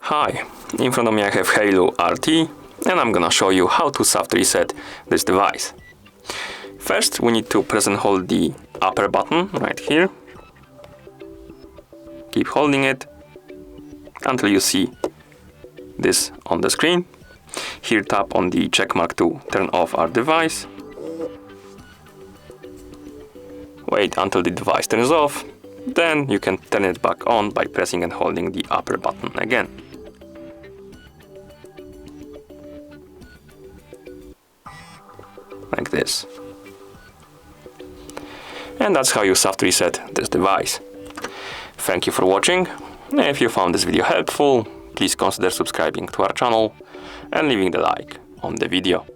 Hi, in front of me I have HAYLOU RT and I'm gonna show you how to soft reset this device. First we need to press and hold the upper button right here. Keep holding it until you see this on the screen. Here tap on the check mark to turn off our device. Wait until the device turns off, then you can turn it back on by pressing and holding the upper button again. Like this. And that's how you soft reset this device. Thank you for watching. If you found this video helpful, please consider subscribing to our channel and leaving the like on the video.